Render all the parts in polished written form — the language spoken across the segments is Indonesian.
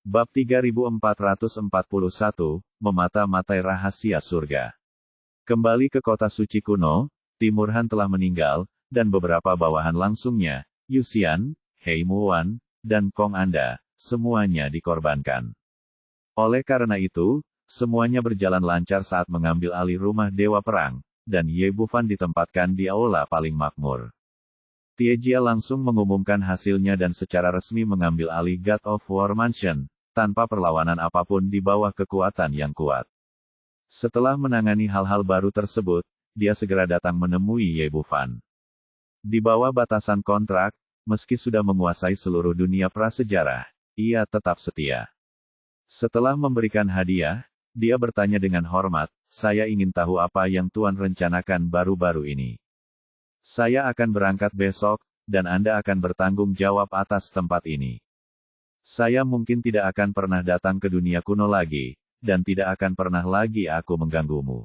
Bab 3441, Memata-matai rahasia surga. Kembali ke kota suci kuno, Timurhan telah meninggal, dan beberapa bawahan langsungnya, Yuxian, Hei Muwan, dan Kong Anda, semuanya dikorbankan. Oleh karena itu, semuanya berjalan lancar saat mengambil alih rumah Dewa Perang, dan Ye Bufan ditempatkan di aula paling makmur. Tiejia langsung mengumumkan hasilnya dan secara resmi mengambil alih God of War Mansion, tanpa perlawanan apapun di bawah kekuatan yang kuat. Setelah menangani hal-hal baru tersebut, dia segera datang menemui Ye Bufan. Di bawah batasan kontrak, meski sudah menguasai seluruh dunia prasejarah, ia tetap setia. Setelah memberikan hadiah, dia bertanya dengan hormat, "Saya ingin tahu apa yang Tuan rencanakan baru-baru ini. Saya akan berangkat besok, dan Anda akan bertanggung jawab atas tempat ini. Saya mungkin tidak akan pernah datang ke dunia kuno lagi, dan tidak akan pernah lagi aku mengganggumu.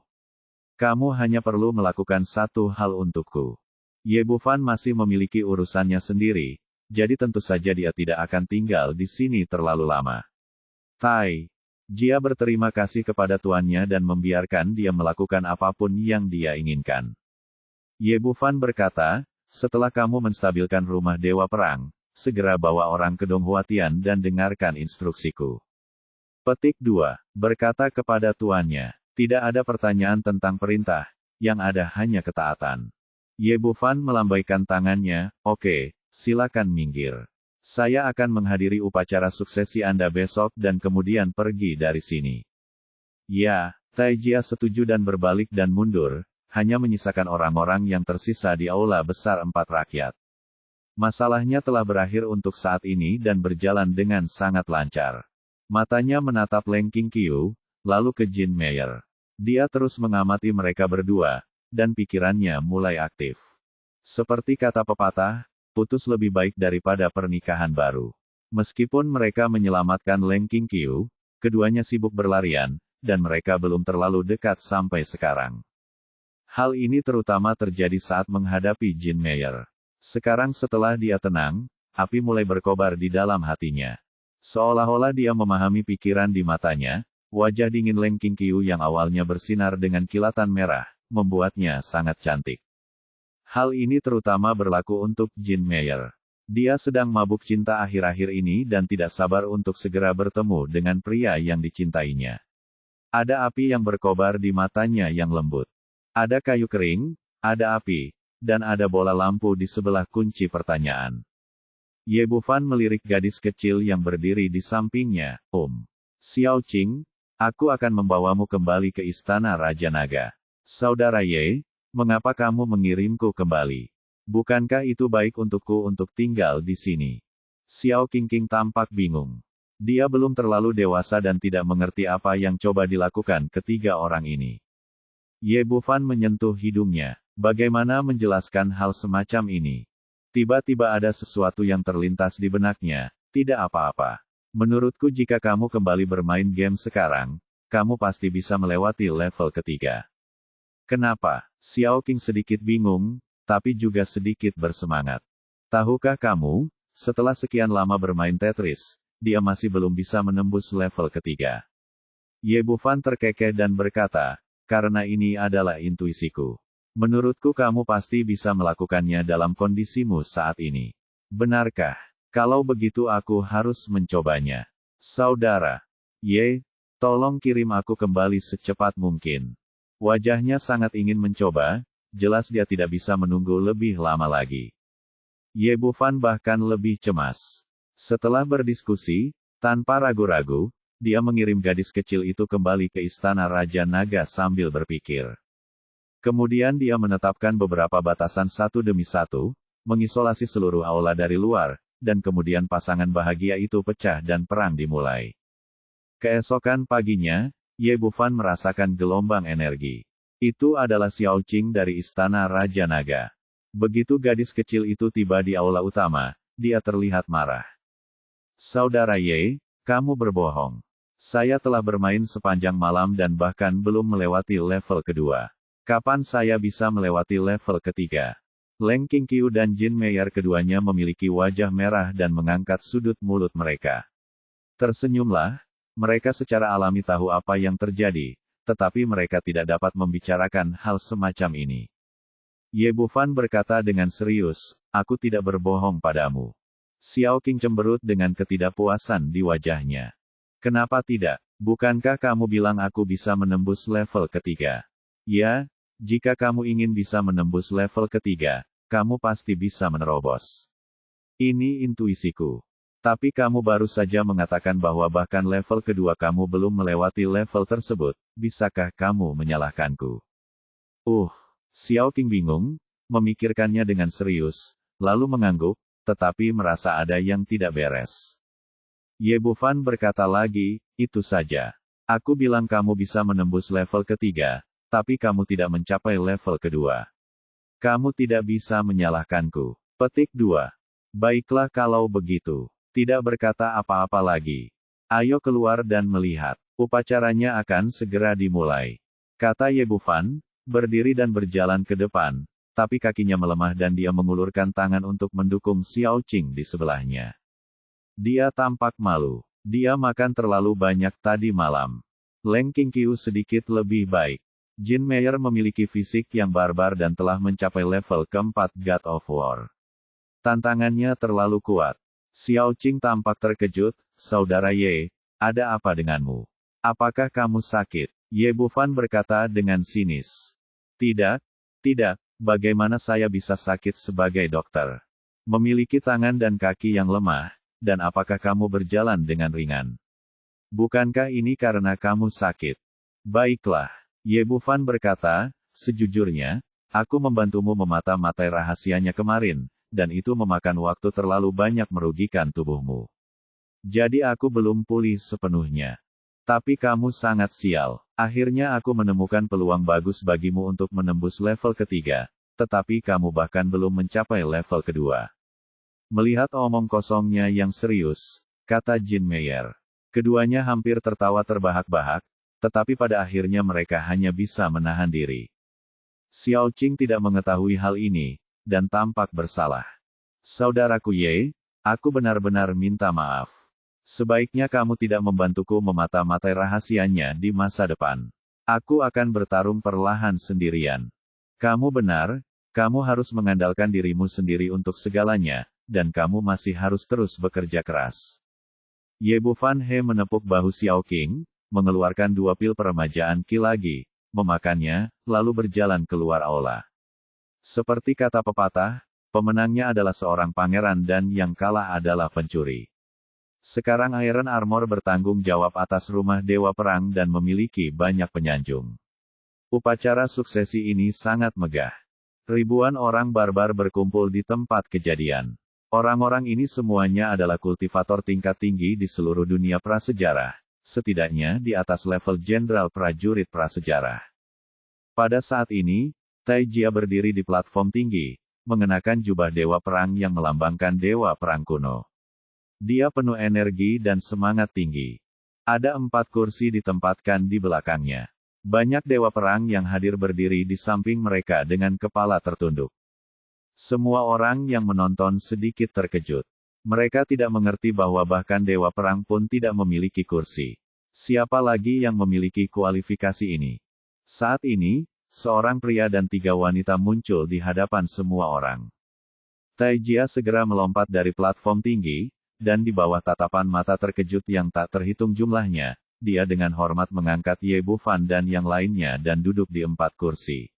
Kamu hanya perlu melakukan satu hal untukku." Ye Bufan masih memiliki urusannya sendiri, jadi tentu saja dia tidak akan tinggal di sini terlalu lama. Tai Jia berterima kasih kepada tuannya dan membiarkan dia melakukan apapun yang dia inginkan. Ye Bufan berkata, "Setelah kamu menstabilkan rumah Dewa Perang, segera bawa orang ke Donghuatian dan dengarkan instruksiku." Petik 2. Berkata kepada tuannya, tidak ada pertanyaan tentang perintah, yang ada hanya ketaatan. Ye Bufan melambaikan tangannya, "Oke, silakan minggir. Saya akan menghadiri upacara suksesi Anda besok dan kemudian pergi dari sini." Ya, Taijia setuju dan berbalik dan mundur, hanya menyisakan orang-orang yang tersisa di aula besar 4 rakyat. Masalahnya telah berakhir untuk saat ini dan berjalan dengan sangat lancar. Matanya menatap Leng Qingqiu, lalu ke Jin Meyer. Dia terus mengamati mereka berdua, dan pikirannya mulai aktif. Seperti kata pepatah, putus lebih baik daripada pernikahan baru. Meskipun mereka menyelamatkan Leng Qingqiu, keduanya sibuk berlarian, dan mereka belum terlalu dekat sampai sekarang. Hal ini terutama terjadi saat menghadapi Jin Meyer. Sekarang setelah dia tenang, api mulai berkobar di dalam hatinya. Seolah-olah dia memahami pikiran di matanya, wajah dingin Leng Qingqiu yang awalnya bersinar dengan kilatan merah, membuatnya sangat cantik. Hal ini terutama berlaku untuk Jin Meyer. Dia sedang mabuk cinta akhir-akhir ini dan tidak sabar untuk segera bertemu dengan pria yang dicintainya. Ada api yang berkobar di matanya yang lembut. Ada kayu kering, ada api, dan ada bola lampu di sebelah kunci pertanyaan. Ye Bufan melirik gadis kecil yang berdiri di sampingnya, Xiao Qing, aku akan membawamu kembali ke istana Raja Naga. Saudara Ye, mengapa kamu mengirimku kembali? Bukankah itu baik untukku untuk tinggal di sini?" Xiao Qingqing tampak bingung. Dia belum terlalu dewasa dan tidak mengerti apa yang coba dilakukan ketiga orang ini. Ye Bufan menyentuh hidungnya. Bagaimana menjelaskan hal semacam ini? Tiba-tiba ada sesuatu yang terlintas di benaknya. Tidak apa-apa. Menurutku jika kamu kembali bermain game sekarang, kamu pasti bisa melewati level ketiga. Kenapa? Xiao Qing sedikit bingung, tapi juga sedikit bersemangat. Tahukah kamu, setelah sekian lama bermain Tetris, dia masih belum bisa menembus level ketiga. Ye Bufan terkekeh dan berkata, "Karena ini adalah intuisiku. Menurutku kamu pasti bisa melakukannya dalam kondisimu saat ini. Benarkah? Kalau begitu aku harus mencobanya. Saudara Ye, tolong kirim aku kembali secepat mungkin." Wajahnya sangat ingin mencoba, jelas dia tidak bisa menunggu lebih lama lagi. Ye Bufan bahkan lebih cemas. Setelah berdiskusi, tanpa ragu-ragu, dia mengirim gadis kecil itu kembali ke istana Raja Naga sambil berpikir. Kemudian dia menetapkan beberapa batasan satu demi satu, mengisolasi seluruh aula dari luar, dan kemudian pasangan bahagia itu pecah dan perang dimulai. Keesokan paginya, Ye Bufan merasakan gelombang energi. Itu adalah Xiao Qing dari istana Raja Naga. Begitu gadis kecil itu tiba di aula utama, dia terlihat marah. "Saudara Ye, kamu berbohong. Saya telah bermain sepanjang malam dan bahkan belum melewati level kedua. Kapan saya bisa melewati level ketiga?" Leng Qingqiu dan Jin Meyer keduanya memiliki wajah merah dan mengangkat sudut mulut mereka. Tersenyumlah, mereka secara alami tahu apa yang terjadi, tetapi mereka tidak dapat membicarakan hal semacam ini. Ye Bufan berkata dengan serius, aku tidak berbohong padamu. Xiao Qing cemberut dengan ketidakpuasan di wajahnya. Kenapa tidak? Bukankah kamu bilang aku bisa menembus level ketiga? Ya, jika kamu ingin bisa menembus level ketiga, kamu pasti bisa menerobos. Ini intuisiku. Tapi kamu baru saja mengatakan bahwa bahkan level kedua kamu belum melewati level tersebut, bisakah kamu menyalahkanku? Xiao Qing bingung, memikirkannya dengan serius, lalu mengangguk, tetapi merasa ada yang tidak beres. Ye Bufan berkata lagi, itu saja. Aku bilang kamu bisa menembus level ketiga, tapi kamu tidak mencapai level kedua. Kamu tidak bisa menyalahkanku. Petik 2. Baiklah kalau begitu. Tidak berkata apa-apa lagi. Ayo keluar dan melihat. Upacaranya akan segera dimulai. Kata Ye Bufan, berdiri dan berjalan ke depan, tapi kakinya melemah dan dia mengulurkan tangan untuk mendukung Xiao Qing di sebelahnya. Dia tampak malu. Dia makan terlalu banyak tadi malam. Leng Qingqiu sedikit lebih baik. Jin Meyer memiliki fisik yang barbar dan telah mencapai level keempat God of War. Tantangannya terlalu kuat. Xiao Qing tampak terkejut, Saudara Ye, ada apa denganmu? Apakah kamu sakit? Ye Bufan berkata dengan sinis. Tidak, bagaimana saya bisa sakit sebagai dokter? Memiliki tangan dan kaki yang lemah, dan apakah kamu berjalan dengan ringan? Bukankah ini karena kamu sakit? Baiklah, Ye Bufan berkata, sejujurnya, aku membantumu memata-matai rahasianya kemarin, dan itu memakan waktu terlalu banyak merugikan tubuhmu. Jadi aku belum pulih sepenuhnya. Tapi kamu sangat sial. Akhirnya aku menemukan peluang bagus bagimu untuk menembus level ketiga, tetapi kamu bahkan belum mencapai level kedua. Melihat omong kosongnya yang serius, kata Jin Meyer. Keduanya hampir tertawa terbahak-bahak, tetapi pada akhirnya mereka hanya bisa menahan diri. Xiao Qing tidak mengetahui hal ini, dan tampak bersalah. Saudaraku Ye, aku benar-benar minta maaf. Sebaiknya kamu tidak membantuku memata-matai rahasianya di masa depan. Aku akan bertarung perlahan sendirian. Kamu benar, kamu harus mengandalkan dirimu sendiri untuk segalanya, dan kamu masih harus terus bekerja keras. Ye Bufan He menepuk bahu Xiao Qing, mengeluarkan 2 pil peremajaan Qi lagi, memakannya, lalu berjalan keluar aula. Seperti kata pepatah, pemenangnya adalah seorang pangeran dan yang kalah adalah pencuri. Sekarang Iron Armor bertanggung jawab atas rumah Dewa Perang dan memiliki banyak penyanjung. Upacara suksesi ini sangat megah. Ribuan orang barbar berkumpul di tempat kejadian. Orang-orang ini semuanya adalah kultivator tingkat tinggi di seluruh dunia prasejarah, setidaknya di atas level jenderal prajurit prasejarah. Pada saat ini, Tai Jia berdiri di platform tinggi, mengenakan jubah Dewa Perang yang melambangkan Dewa Perang kuno. Dia penuh energi dan semangat tinggi. Ada 4 kursi ditempatkan di belakangnya. Banyak Dewa Perang yang hadir berdiri di samping mereka dengan kepala tertunduk. Semua orang yang menonton sedikit terkejut. Mereka tidak mengerti bahwa bahkan Dewa Perang pun tidak memiliki kursi. Siapa lagi yang memiliki kualifikasi ini? Saat ini, seorang pria dan 3 wanita muncul di hadapan semua orang. Tai Jia segera melompat dari platform tinggi, dan di bawah tatapan mata terkejut yang tak terhitung jumlahnya, dia dengan hormat mengangkat Ye Bufan dan yang lainnya dan duduk di 4 kursi.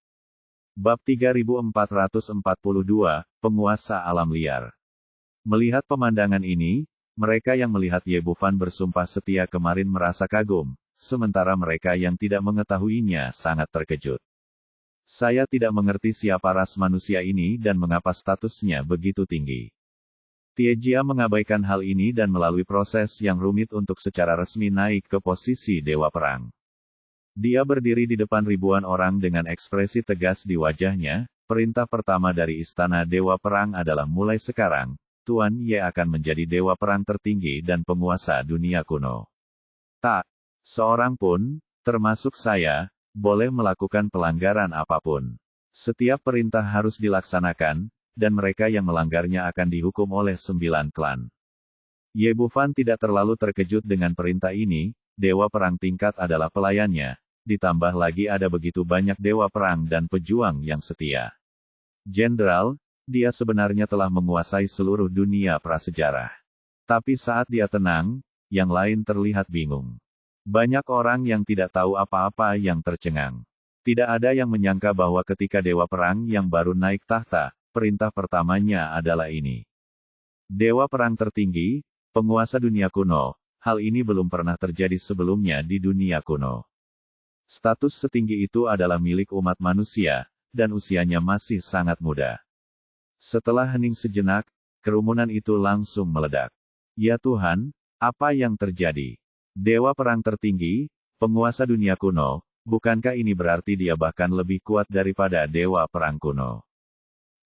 Bab 3442, Penguasa Alam Liar. Melihat pemandangan ini, mereka yang melihat Ye Bufan bersumpah setia kemarin merasa kagum, sementara mereka yang tidak mengetahuinya sangat terkejut. Saya tidak mengerti siapa ras manusia ini dan mengapa statusnya begitu tinggi. Tie Jia mengabaikan hal ini dan melalui proses yang rumit untuk secara resmi naik ke posisi Dewa Perang. Dia berdiri di depan ribuan orang dengan ekspresi tegas di wajahnya. Perintah pertama dari Istana Dewa Perang adalah mulai sekarang, Tuan Ye akan menjadi Dewa Perang tertinggi dan penguasa dunia kuno. Tak seorang pun, termasuk saya, boleh melakukan pelanggaran apapun. Setiap perintah harus dilaksanakan, dan mereka yang melanggarnya akan dihukum oleh 9 klan. Ye Bufan tidak terlalu terkejut dengan perintah ini, dewa perang tingkat adalah pelayannya, ditambah lagi ada begitu banyak dewa perang dan pejuang yang setia. Jenderal, dia sebenarnya telah menguasai seluruh dunia prasejarah. Tapi saat dia tenang, yang lain terlihat bingung. Banyak orang yang tidak tahu apa-apa yang tercengang. Tidak ada yang menyangka bahwa ketika dewa perang yang baru naik tahta, perintah pertamanya adalah ini. Dewa perang tertinggi, penguasa dunia kuno, hal ini belum pernah terjadi sebelumnya di dunia kuno. Status setinggi itu adalah milik umat manusia, dan usianya masih sangat muda. Setelah hening sejenak, kerumunan itu langsung meledak. Ya Tuhan, apa yang terjadi? Dewa perang tertinggi, penguasa dunia kuno, bukankah ini berarti dia bahkan lebih kuat daripada dewa perang kuno?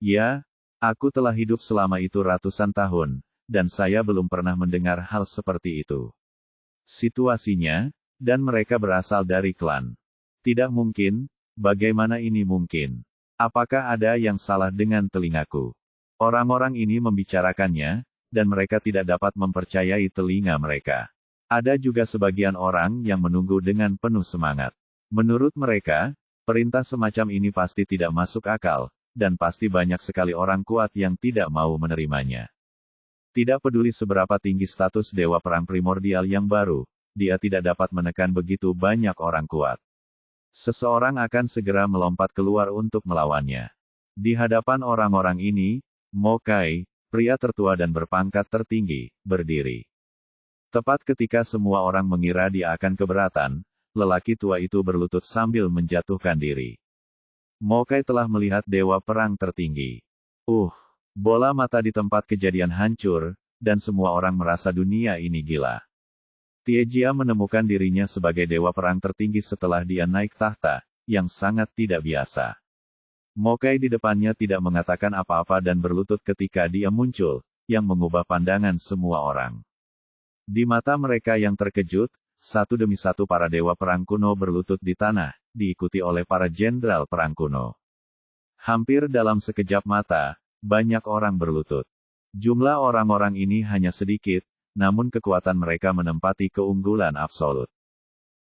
Ya, aku telah hidup selama itu ratusan tahun, dan saya belum pernah mendengar hal seperti itu. Situasinya, dan mereka berasal dari klan. Tidak mungkin, bagaimana ini mungkin? Apakah ada yang salah dengan telingaku? Orang-orang ini membicarakannya, dan mereka tidak dapat mempercayai telinga mereka. Ada juga sebagian orang yang menunggu dengan penuh semangat. Menurut mereka, perintah semacam ini pasti tidak masuk akal, dan pasti banyak sekali orang kuat yang tidak mau menerimanya. Tidak peduli seberapa tinggi status dewa perang primordial yang baru, dia tidak dapat menekan begitu banyak orang kuat. Seseorang akan segera melompat keluar untuk melawannya. Di hadapan orang-orang ini, Mokai, pria tertua dan berpangkat tertinggi, berdiri. Tepat ketika semua orang mengira dia akan keberatan, lelaki tua itu berlutut sambil menjatuhkan diri. Mokai telah melihat dewa perang tertinggi. Bola mata di tempat kejadian hancur, dan semua orang merasa dunia ini gila. Tiejia menemukan dirinya sebagai dewa perang tertinggi setelah dia naik tahta, yang sangat tidak biasa. Mokai di depannya tidak mengatakan apa-apa dan berlutut ketika dia muncul, yang mengubah pandangan semua orang. Di mata mereka yang terkejut, satu demi satu para dewa perang kuno berlutut di tanah, diikuti oleh para jenderal perang kuno. Hampir dalam sekejap mata, banyak orang berlutut. Jumlah orang-orang ini hanya sedikit, namun kekuatan mereka menempati keunggulan absolut.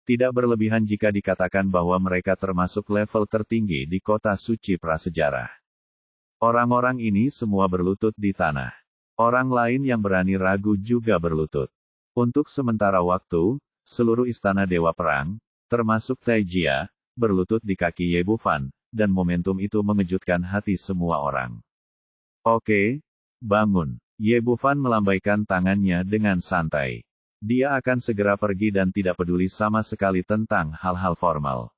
Tidak berlebihan jika dikatakan bahwa mereka termasuk level tertinggi di kota suci prasejarah. Orang-orang ini semua berlutut di tanah. Orang lain yang berani ragu juga berlutut. Untuk sementara waktu, seluruh istana dewa perang, termasuk Taijia, berlutut di kaki Ye Bufan, dan momentum itu mengejutkan hati semua orang. Oke, bangun. Ye Bufan melambaikan tangannya dengan santai. Dia akan segera pergi dan tidak peduli sama sekali tentang hal-hal formal.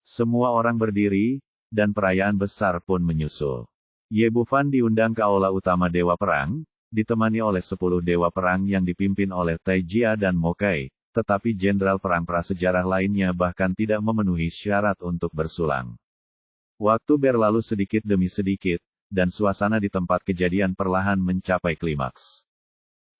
Semua orang berdiri, dan perayaan besar pun menyusul. Ye Bufan diundang ke aula utama Dewa Perang, ditemani oleh 10 Dewa Perang yang dipimpin oleh Taijia dan Mokai, tetapi jenderal perang prasejarah lainnya bahkan tidak memenuhi syarat untuk bersulang. Waktu berlalu sedikit demi sedikit, dan suasana di tempat kejadian perlahan mencapai klimaks.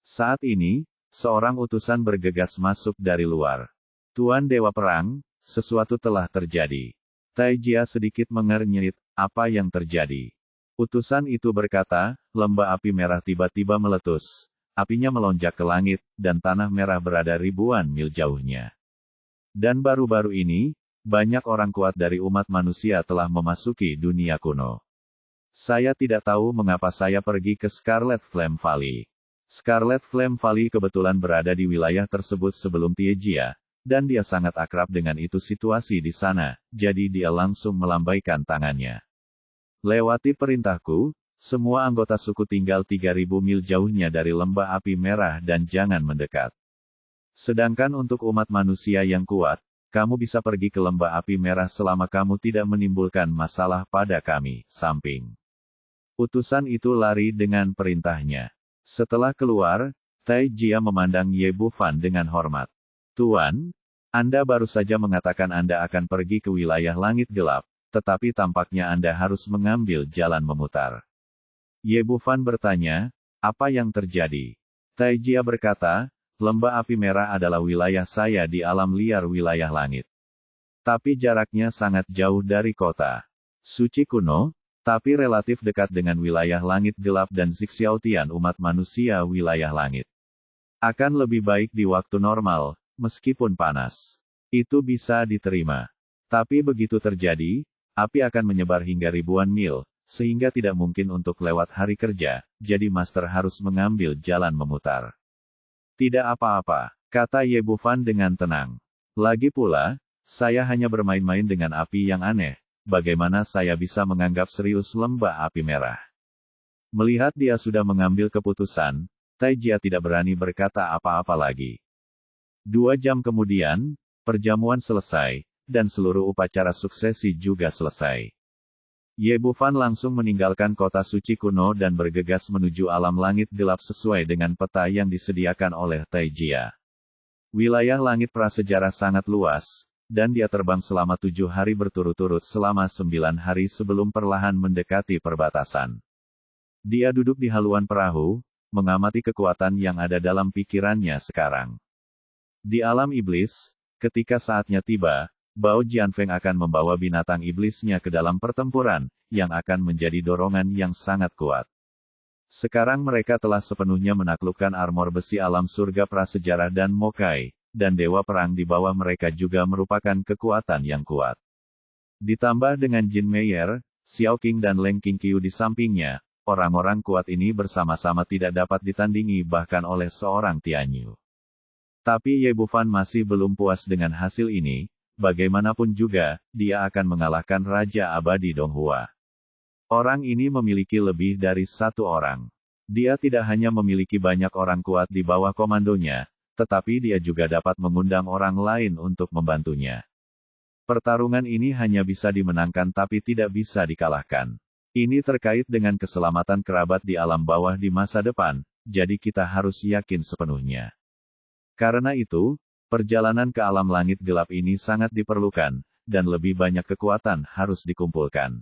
Saat ini, seorang utusan bergegas masuk dari luar. Tuan Dewa Perang, sesuatu telah terjadi. Taijia sedikit mengernyit, apa yang terjadi? Utusan itu berkata, lembah api merah tiba-tiba meletus. Apinya melonjak ke langit, dan tanah merah berada ribuan mil jauhnya. Dan baru-baru ini, banyak orang kuat dari umat manusia telah memasuki dunia kuno. Saya tidak tahu mengapa saya pergi ke Scarlet Flame Valley. Scarlet Flame Valley kebetulan berada di wilayah tersebut sebelum Taijia, dan dia sangat akrab dengan itu situasi di sana, jadi dia langsung melambaikan tangannya. Lewati perintahku, semua anggota suku tinggal 3000 mil jauhnya dari lembah api merah dan jangan mendekat. Sedangkan untuk umat manusia yang kuat, kamu bisa pergi ke lembah api merah selama kamu tidak menimbulkan masalah pada kami, samping. Utusan itu lari dengan perintahnya. Setelah keluar, Taijia memandang Ye Bufan dengan hormat. Tuan, Anda baru saja mengatakan Anda akan pergi ke wilayah langit gelap, tetapi tampaknya Anda harus mengambil jalan memutar. Ye Bufan bertanya, apa yang terjadi? Taijia berkata, lembah api merah adalah wilayah saya di alam liar wilayah langit. Tapi jaraknya sangat jauh dari kota suci kuno, tapi relatif dekat dengan wilayah langit gelap dan Xiaotian umat manusia wilayah langit. Akan lebih baik di waktu normal, meskipun panas. Itu bisa diterima. Tapi begitu terjadi, api akan menyebar hingga ribuan mil, sehingga tidak mungkin untuk lewat hari kerja, jadi Master harus mengambil jalan memutar. Tidak apa-apa, kata Ye Bufan dengan tenang. Lagi pula, saya hanya bermain-main dengan api yang aneh, bagaimana saya bisa menganggap serius lembah api merah? Melihat dia sudah mengambil keputusan, Taijia tidak berani berkata apa-apa lagi. 2 jam kemudian, perjamuan selesai, dan seluruh upacara suksesi juga selesai. Ye Bufan langsung meninggalkan kota suci kuno dan bergegas menuju alam langit gelap sesuai dengan peta yang disediakan oleh Taijia. Wilayah langit prasejarah sangat luas, dan dia terbang selama 7 hari berturut-turut selama 9 hari sebelum perlahan mendekati perbatasan. Dia duduk di haluan perahu, mengamati kekuatan yang ada dalam pikirannya sekarang. Di alam iblis, ketika saatnya tiba, Bao Jianfeng akan membawa binatang iblisnya ke dalam pertempuran, yang akan menjadi dorongan yang sangat kuat. Sekarang mereka telah sepenuhnya menaklukkan armor besi alam surga prasejarah dan Mokai, dan dewa perang di bawah mereka juga merupakan kekuatan yang kuat. Ditambah dengan Jin Meier, Xiao Qing dan Leng Qingqiu di sampingnya, orang-orang kuat ini bersama-sama tidak dapat ditandingi bahkan oleh seorang Tianyu. Tapi Ye Bufan masih belum puas dengan hasil ini, bagaimanapun juga, dia akan mengalahkan Raja Abadi Donghua. Orang ini memiliki lebih dari 1 orang. Dia tidak hanya memiliki banyak orang kuat di bawah komandonya, tetapi dia juga dapat mengundang orang lain untuk membantunya. Pertarungan ini hanya bisa dimenangkan tapi tidak bisa dikalahkan. Ini terkait dengan keselamatan kerabat di alam bawah di masa depan, jadi kita harus yakin sepenuhnya. Karena itu, perjalanan ke alam langit gelap ini sangat diperlukan, dan lebih banyak kekuatan harus dikumpulkan.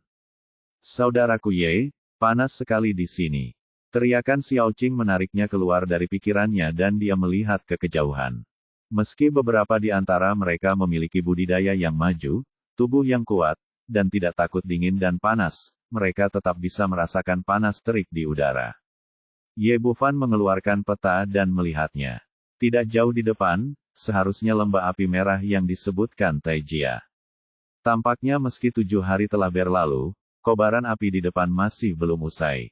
Saudaraku Ye, panas sekali di sini. Teriakan Xiao Qing menariknya keluar dari pikirannya dan dia melihat ke kejauhan. Meski beberapa di antara mereka memiliki budidaya yang maju, tubuh yang kuat, dan tidak takut dingin dan panas, mereka tetap bisa merasakan panas terik di udara. Ye Bufan mengeluarkan peta dan melihatnya. Tidak jauh di depan, seharusnya lembah api merah yang disebutkan Taijia. Tampaknya meski 7 hari telah berlalu, kobaran api di depan masih belum usai.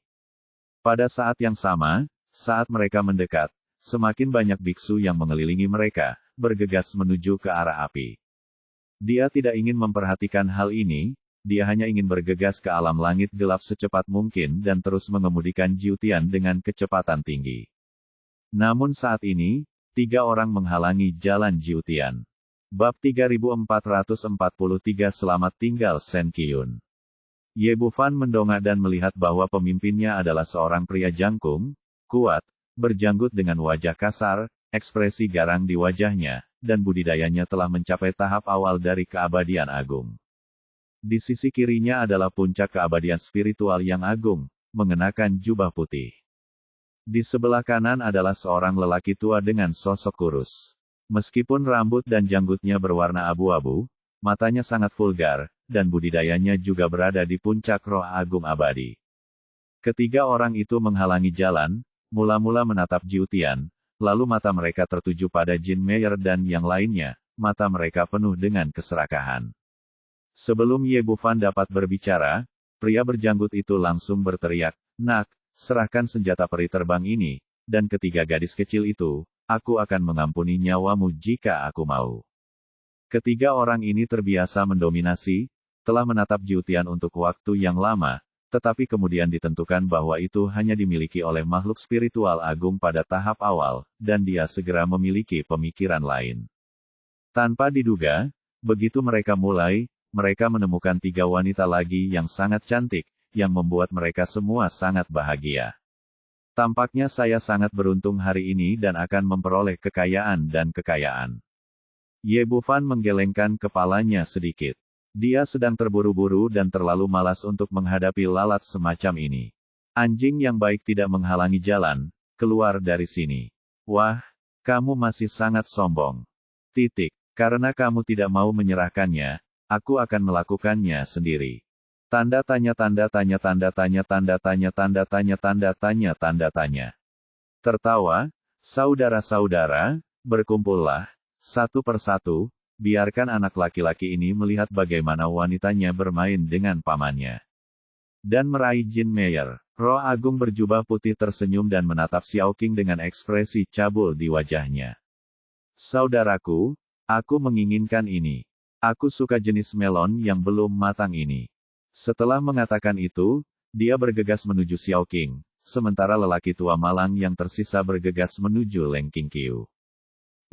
Pada saat yang sama, saat mereka mendekat, semakin banyak biksu yang mengelilingi mereka, bergegas menuju ke arah api. Dia tidak ingin memperhatikan hal ini, dia hanya ingin bergegas ke alam langit gelap secepat mungkin dan terus mengemudikan Jiutian dengan kecepatan tinggi. Namun saat ini, 3 orang menghalangi jalan Jiutian. Bab 3443 Selamat tinggal Sen Qiyun. Ye Bufan mendongak dan melihat bahwa pemimpinnya adalah seorang pria jangkung, kuat, berjanggut dengan wajah kasar, ekspresi garang di wajahnya, dan budidayanya telah mencapai tahap awal dari keabadian agung. Di sisi kirinya adalah puncak keabadian spiritual yang agung, mengenakan jubah putih. Di sebelah kanan adalah seorang lelaki tua dengan sosok kurus. Meskipun rambut dan janggutnya berwarna abu-abu, matanya sangat vulgar, dan budidayanya juga berada di puncak roh agung abadi. Ketiga orang itu menghalangi jalan, mula-mula menatap Jiutian, lalu mata mereka tertuju pada Jin Meier dan yang lainnya, mata mereka penuh dengan keserakahan. Sebelum Ye Bufan dapat berbicara, pria berjanggut itu langsung berteriak, "Nak, serahkan senjata peri terbang ini," dan ketiga gadis kecil itu, "Aku akan mengampuni nyawamu jika aku mau." Ketiga orang ini terbiasa mendominasi, telah menatap Jiutian untuk waktu yang lama, tetapi kemudian ditentukan bahwa itu hanya dimiliki oleh makhluk spiritual agung pada tahap awal, dan dia segera memiliki pemikiran lain. Tanpa diduga, begitu mereka mulai, mereka menemukan 3 wanita lagi yang sangat cantik, yang membuat mereka semua sangat bahagia. Tampaknya saya sangat beruntung hari ini dan akan memperoleh kekayaan dan kekayaan. Ye Bufan menggelengkan kepalanya sedikit. Dia sedang terburu-buru dan terlalu malas untuk menghadapi lalat semacam ini. Anjing yang baik tidak menghalangi jalan, keluar dari sini. Wah, kamu masih sangat sombong. Karena kamu tidak mau menyerahkannya, aku akan melakukannya sendiri. Tanda tanya tanda tanya tanda tanya tanda tanya tanda tanya tanda tanya tanda tanya. Tertawa, Saudara-saudara, berkumpullah, satu persatu, biarkan anak laki-laki ini melihat bagaimana wanitanya bermain dengan pamannya. Dan meraih Jin Meyer. Roh Agung berjubah putih tersenyum dan menatap Xiao Qing dengan ekspresi cabul di wajahnya. Saudaraku, aku menginginkan ini. Aku suka jenis melon yang belum matang ini. Setelah mengatakan itu, dia bergegas menuju Xiao Qing, sementara lelaki tua malang yang tersisa bergegas menuju Leng Qingqiu.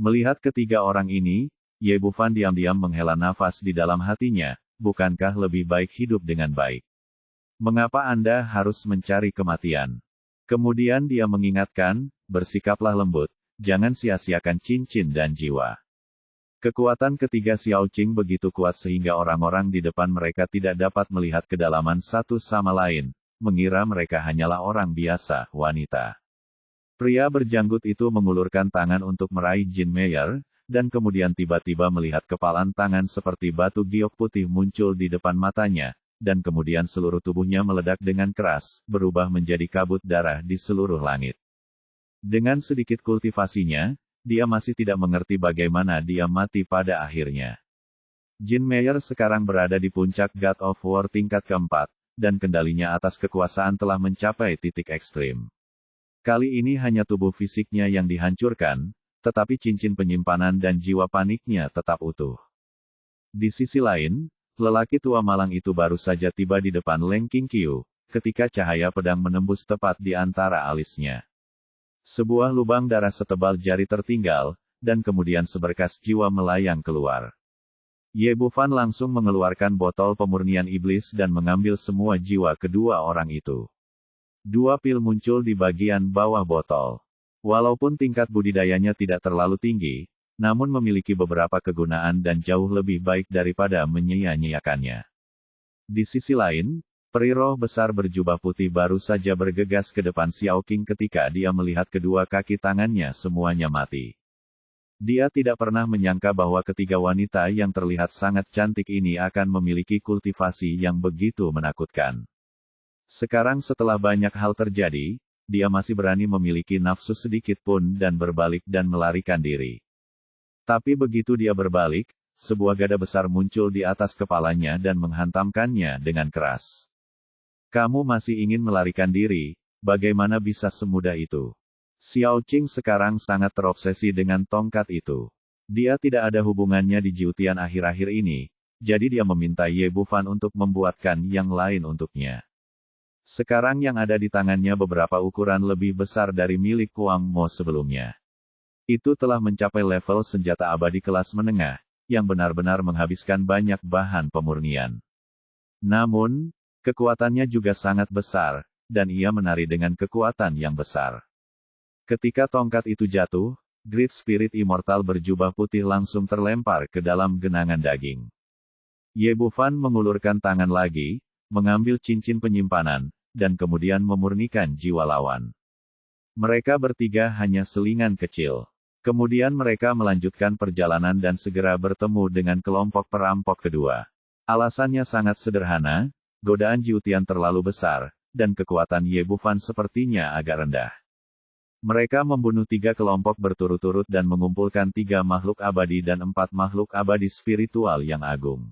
Melihat ketiga orang ini, Ye Bufan diam-diam menghela nafas di dalam hatinya, bukankah lebih baik hidup dengan baik? Mengapa Anda harus mencari kematian? Kemudian dia mengingatkan, bersikaplah lembut, jangan sia-siakan cincin dan jiwa. Kekuatan ketiga Xiao Qing begitu kuat sehingga orang-orang di depan mereka tidak dapat melihat kedalaman satu sama lain, mengira mereka hanyalah orang biasa, wanita. Pria berjanggut itu mengulurkan tangan untuk meraih Jin Meyer, dan kemudian tiba-tiba melihat kepalan tangan seperti batu giok putih muncul di depan matanya, dan kemudian seluruh tubuhnya meledak dengan keras, berubah menjadi kabut darah di seluruh langit. Dengan sedikit kultivasinya, dia masih tidak mengerti bagaimana dia mati pada akhirnya. Jin Meyer sekarang berada di puncak God of War tingkat keempat, dan kendalinya atas kekuasaan telah mencapai titik ekstrim. Kali ini hanya tubuh fisiknya yang dihancurkan, tetapi cincin penyimpanan dan jiwa paniknya tetap utuh. Di sisi lain, lelaki tua malang itu baru saja tiba di depan Leng Qingqiu, ketika cahaya pedang menembus tepat di antara alisnya. Sebuah lubang darah setebal jari tertinggal, dan kemudian seberkas jiwa melayang keluar. Ye Bufan langsung mengeluarkan botol pemurnian iblis dan mengambil semua jiwa kedua orang itu. 2 pil muncul di bagian bawah botol. Walaupun tingkat budidayanya tidak terlalu tinggi, namun memiliki beberapa kegunaan dan jauh lebih baik daripada menyia-nyiakannya. Di sisi lain, peri roh besar berjubah putih baru saja bergegas ke depan Xiao Qing ketika dia melihat kedua kaki tangannya semuanya mati. Dia tidak pernah menyangka bahwa ketiga wanita yang terlihat sangat cantik ini akan memiliki kultivasi yang begitu menakutkan. Sekarang setelah banyak hal terjadi, dia masih berani memiliki nafsu sedikit pun dan berbalik dan melarikan diri. Tapi begitu dia berbalik, sebuah gada besar muncul di atas kepalanya dan menghantamkannya dengan keras. Kamu masih ingin melarikan diri, bagaimana bisa semudah itu? Xiao Qing sekarang sangat terobsesi dengan tongkat itu. Dia tidak ada hubungannya di Jiutian akhir-akhir ini, jadi dia meminta Ye Bufan untuk membuatkan yang lain untuknya. Sekarang yang ada di tangannya beberapa ukuran lebih besar dari milik Wang Mo sebelumnya. Itu telah mencapai level senjata abadi kelas menengah, yang benar-benar menghabiskan banyak bahan pemurnian. Namun, kekuatannya juga sangat besar, dan ia menari dengan kekuatan yang besar. Ketika tongkat itu jatuh, Great Spirit Immortal berjubah putih langsung terlempar ke dalam genangan daging. Ye Bufan mengulurkan tangan lagi, mengambil cincin penyimpanan, dan kemudian memurnikan jiwa lawan. Mereka bertiga hanya selingan kecil. Kemudian mereka melanjutkan perjalanan dan segera bertemu dengan kelompok perampok kedua. Alasannya sangat sederhana, godaan Jiutian terlalu besar, dan kekuatan Ye Bufan sepertinya agak rendah. Mereka membunuh 3 kelompok berturut-turut dan mengumpulkan 3 makhluk abadi dan 4 makhluk abadi spiritual yang agung.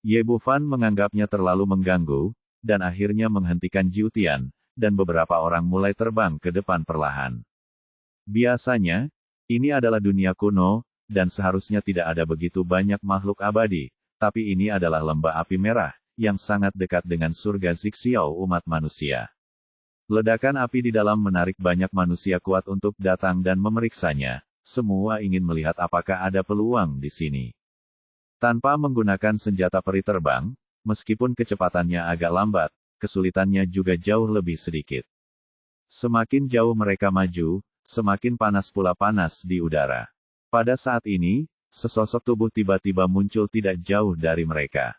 Ye Bufan menganggapnya terlalu mengganggu, dan akhirnya menghentikan Jiutian, dan beberapa orang mulai terbang ke depan perlahan. Biasanya, ini adalah dunia kuno, dan seharusnya tidak ada begitu banyak makhluk abadi, tapi ini adalah lembah api merah, yang sangat dekat dengan surga Zixiao umat manusia. Ledakan api di dalam menarik banyak manusia kuat untuk datang dan memeriksanya, semua ingin melihat apakah ada peluang di sini. Tanpa menggunakan senjata peri terbang, meskipun kecepatannya agak lambat, kesulitannya juga jauh lebih sedikit. Semakin jauh mereka maju, semakin panas pula panas di udara. Pada saat ini, sesosok tubuh tiba-tiba muncul tidak jauh dari mereka.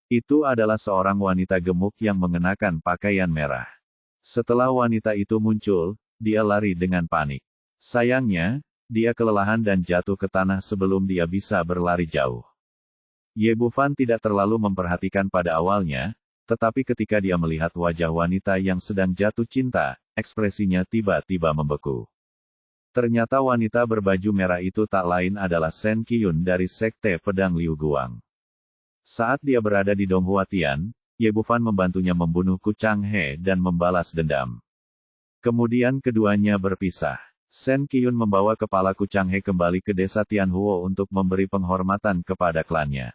Itu adalah seorang wanita gemuk yang mengenakan pakaian merah. Setelah wanita itu muncul, dia lari dengan panik. Sayangnya, dia kelelahan dan jatuh ke tanah sebelum dia bisa berlari jauh. Ye Bufan tidak terlalu memperhatikan pada awalnya, tetapi ketika dia melihat wajah wanita yang sedang jatuh cinta, ekspresinya tiba-tiba membeku. Ternyata wanita berbaju merah itu tak lain adalah Shen Qiyun dari Sekte Pedang Liu Guang. Saat dia berada di Donghua Tian, Ye Bufan membantunya membunuh Ku Changhe dan membalas dendam. Kemudian keduanya berpisah. Shen Qiyun membawa kepala Ku Changhe kembali ke desa Tianhuo untuk memberi penghormatan kepada klannya.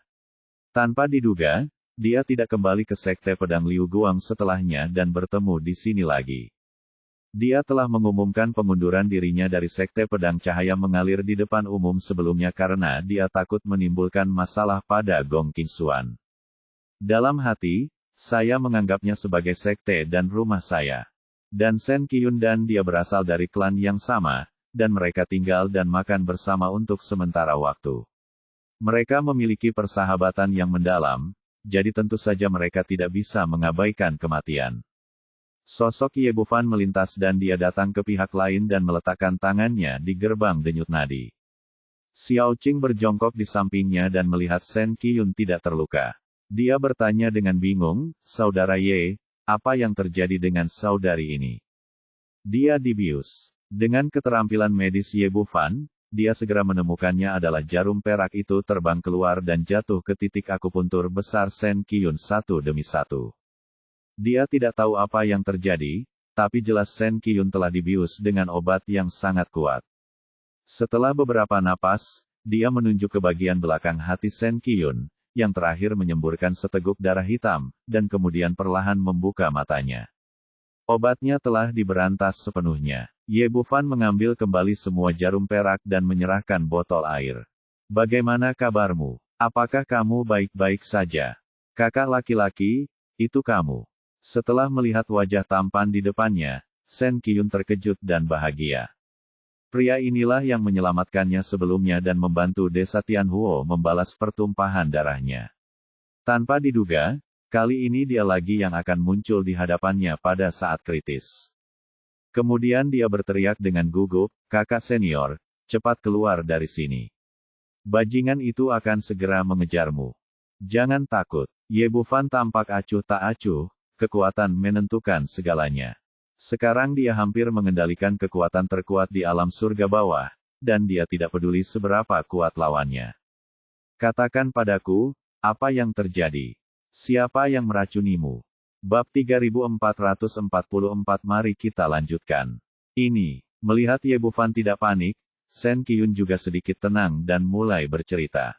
Tanpa diduga, dia tidak kembali ke Sekte Pedang Liu Guang setelahnya dan bertemu di sini lagi. Dia telah mengumumkan pengunduran dirinya dari Sekte Pedang Cahaya Mengalir di depan umum sebelumnya karena dia takut menimbulkan masalah pada Gong Qingxuan. Dalam hati, saya menganggapnya sebagai sekte dan rumah saya. Dan Shen Qiyun dan dia berasal dari klan yang sama, dan mereka tinggal dan makan bersama untuk sementara waktu. Mereka memiliki persahabatan yang mendalam, jadi tentu saja mereka tidak bisa mengabaikan kematian. Sosok Ye Bufan melintas dan dia datang ke pihak lain dan meletakkan tangannya di gerbang denyut nadi. Xiao Qing berjongkok di sampingnya dan melihat Shen Qiyun tidak terluka. Dia bertanya dengan bingung, "Saudara Ye, apa yang terjadi dengan saudari ini?" Dia dibius. Dengan keterampilan medis Ye Bufan, dia segera menemukannya adalah jarum perak itu terbang keluar dan jatuh ke titik akupuntur besar Shen Qiyun satu demi satu. Dia tidak tahu apa yang terjadi, tapi jelas Shen Qiyun telah dibius dengan obat yang sangat kuat. Setelah beberapa napas, dia menunjuk ke bagian belakang hati Shen Qiyun, yang terakhir menyemburkan seteguk darah hitam, dan kemudian perlahan membuka matanya. Obatnya telah diberantas sepenuhnya. Ye Bufan mengambil kembali semua jarum perak dan menyerahkan botol air. "Bagaimana kabarmu? Apakah kamu baik-baik saja? Kakak laki-laki, itu kamu." Setelah melihat wajah tampan di depannya, Shen Qiyun terkejut dan bahagia. Pria inilah yang menyelamatkannya sebelumnya dan membantu desa Tianhuo membalas pertumpahan darahnya. Tanpa diduga, kali ini dia lagi yang akan muncul di hadapannya pada saat kritis. Kemudian dia berteriak dengan gugup, "Kakak senior, cepat keluar dari sini. Bajingan itu akan segera mengejarmu. Jangan takut." Ye Bufan tampak acuh tak acuh. Kekuatan menentukan segalanya. Sekarang dia hampir mengendalikan kekuatan terkuat di alam surga bawah, dan dia tidak peduli seberapa kuat lawannya. "Katakan padaku, apa yang terjadi? Siapa yang meracunimu?" Bab 3444. Mari kita lanjutkan. Ini, melihat Ye Bufan tidak panik, Shen Qiyun juga sedikit tenang dan mulai bercerita.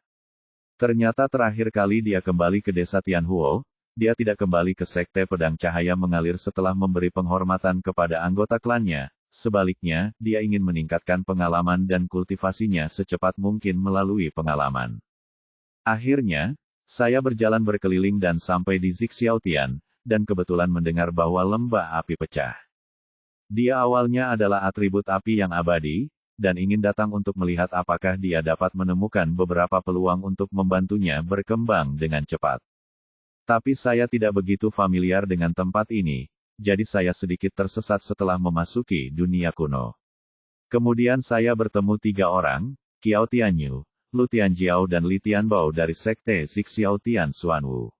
Ternyata terakhir kali dia kembali ke desa Tianhuo, dia tidak kembali ke Sekte Pedang Cahaya Mengalir setelah memberi penghormatan kepada anggota klannya. Sebaliknya, dia ingin meningkatkan pengalaman dan kultivasinya secepat mungkin melalui pengalaman. Akhirnya, saya berjalan berkeliling dan sampai di Zixiaotian, dan kebetulan mendengar bahwa lembah api pecah. Dia awalnya adalah atribut api yang abadi, dan ingin datang untuk melihat apakah dia dapat menemukan beberapa peluang untuk membantunya berkembang dengan cepat. Tapi saya tidak begitu familiar dengan tempat ini, jadi saya sedikit tersesat setelah memasuki dunia kuno. Kemudian saya bertemu 3 orang, Qiao Tianyu, Lu Tianjiao dan Li Tianbao dari Sekte Zixiaotian Xuanwu.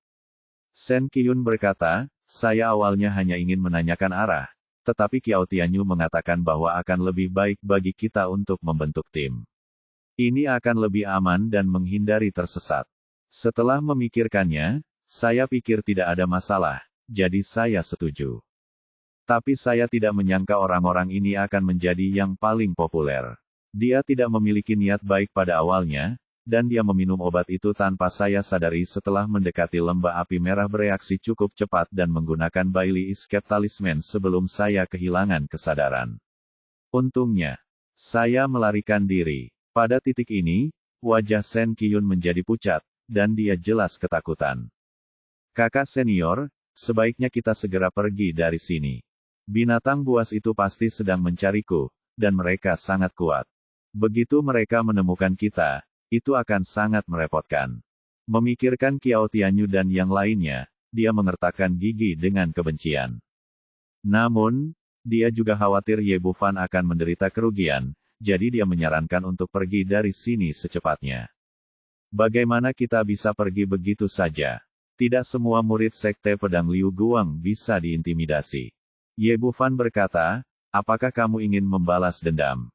Shen Qiyun berkata, "Saya awalnya hanya ingin menanyakan arah, tetapi Qiao Tianyu mengatakan bahwa akan lebih baik bagi kita untuk membentuk tim. Ini akan lebih aman dan menghindari tersesat." Setelah memikirkannya, saya pikir tidak ada masalah, jadi saya setuju. Tapi saya tidak menyangka orang-orang ini akan menjadi yang paling populer. Dia tidak memiliki niat baik pada awalnya, dan dia meminum obat itu tanpa saya sadari setelah mendekati lembah api merah bereaksi cukup cepat dan menggunakan Bailey Escape Talisman sebelum saya kehilangan kesadaran. Untungnya, saya melarikan diri. Pada titik ini, wajah Shen Qiyun menjadi pucat, dan dia jelas ketakutan. "Kakak senior, sebaiknya kita segera pergi dari sini. Binatang buas itu pasti sedang mencariku, dan mereka sangat kuat. Begitu mereka menemukan kita, itu akan sangat merepotkan." Memikirkan Qiao Tianyu dan yang lainnya, dia mengertakkan gigi dengan kebencian. Namun, dia juga khawatir Ye Bufan akan menderita kerugian, jadi dia menyarankan untuk pergi dari sini secepatnya. "Bagaimana kita bisa pergi begitu saja? Tidak semua murid Sekte Pedang Liu Guang bisa diintimidasi." Ye Bufan berkata, "Apakah kamu ingin membalas dendam?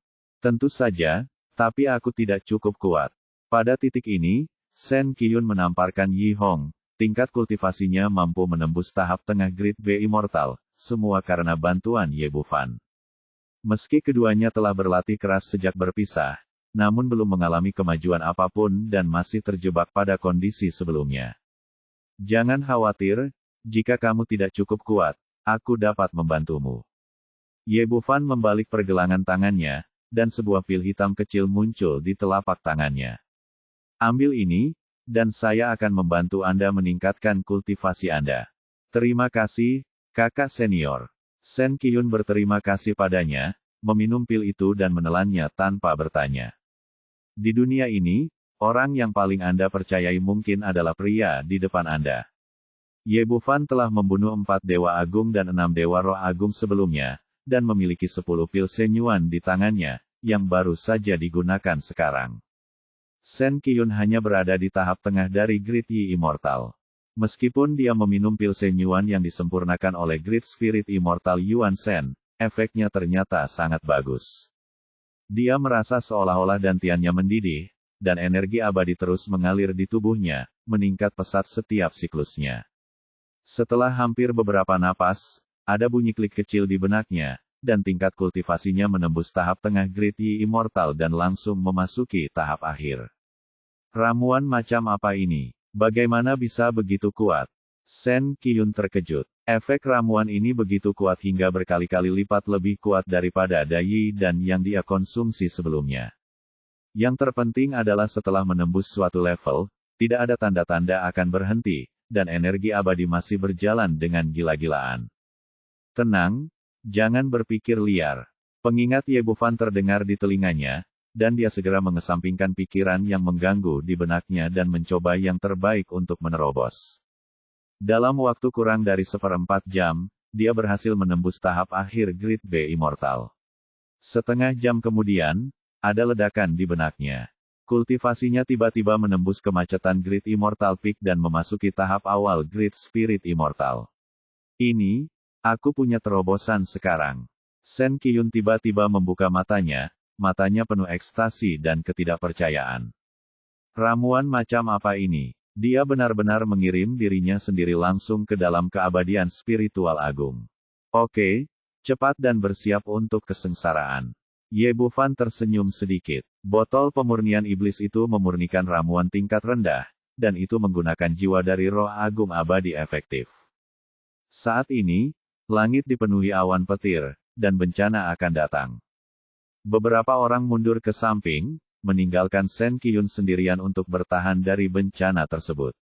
Tentu saja, tapi aku tidak cukup kuat. Pada titik ini, Shen Qiyun menamparkan Yi Hong, tingkat kultivasinya mampu menembus tahap tengah Grade B Immortal, semua karena bantuan Ye Bufan. Meski keduanya telah berlatih keras sejak berpisah, namun belum mengalami kemajuan apapun dan masih terjebak pada kondisi sebelumnya. Jangan khawatir, jika kamu tidak cukup kuat, aku dapat membantumu. Ye Bufan membalik pergelangan tangannya, dan sebuah pil hitam kecil muncul di telapak tangannya. Ambil ini, dan saya akan membantu Anda meningkatkan kultivasi Anda. Terima kasih, kakak senior. Shen Qiyun berterima kasih padanya, meminum pil itu dan menelannya tanpa bertanya. Di dunia ini, orang yang paling Anda percayai mungkin adalah pria di depan Anda. Ye Bufan telah membunuh 4 dewa agung dan 6 dewa roh agung sebelumnya, dan memiliki 10 pil Shenyuan di tangannya, yang baru saja digunakan sekarang. Shen Qiyun hanya berada di tahap tengah dari Great Yi Immortal. Meskipun dia meminum pil Shenyuan yang disempurnakan oleh Great Spirit Immortal Yuan Shen, efeknya ternyata sangat bagus. Dia merasa seolah-olah dantiannya mendidih, dan energi abadi terus mengalir di tubuhnya, meningkat pesat setiap siklusnya. Setelah hampir beberapa napas, ada bunyi klik kecil di benaknya, dan tingkat kultivasinya menembus tahap tengah Great Yi Immortal dan langsung memasuki tahap akhir. Ramuan macam apa ini? Bagaimana bisa begitu kuat? Shen Qiyun terkejut. Efek ramuan ini begitu kuat hingga berkali-kali lipat lebih kuat daripada Dai dan yang dia konsumsi sebelumnya. Yang terpenting adalah setelah menembus suatu level, tidak ada tanda-tanda akan berhenti, dan energi abadi masih berjalan dengan gila-gilaan. Tenang, jangan berpikir liar. Pengingat Ye Bufan terdengar di telinganya, dan dia segera mengesampingkan pikiran yang mengganggu di benaknya dan mencoba yang terbaik untuk menerobos. Dalam waktu kurang dari 1/4 jam, dia berhasil menembus tahap akhir Grade B Immortal. Setengah jam kemudian, ada ledakan di benaknya. Kultivasinya tiba-tiba menembus kemacetan Great Immortal Peak dan memasuki tahap awal Great Spirit Immortal. Ini, aku punya terobosan sekarang. Shen Qiyun tiba-tiba membuka matanya penuh ekstasi dan ketidakpercayaan. Ramuan macam apa ini? Dia benar-benar mengirim dirinya sendiri langsung ke dalam keabadian spiritual agung. Oke, cepat dan bersiap untuk kesengsaraan. Ye Bufan tersenyum sedikit. Botol pemurnian iblis itu memurnikan ramuan tingkat rendah, dan itu menggunakan jiwa dari roh agung abadi efektif. Saat ini, langit dipenuhi awan petir, dan bencana akan datang. Beberapa orang mundur ke samping, meninggalkan Shen Qiyun sendirian untuk bertahan dari bencana tersebut.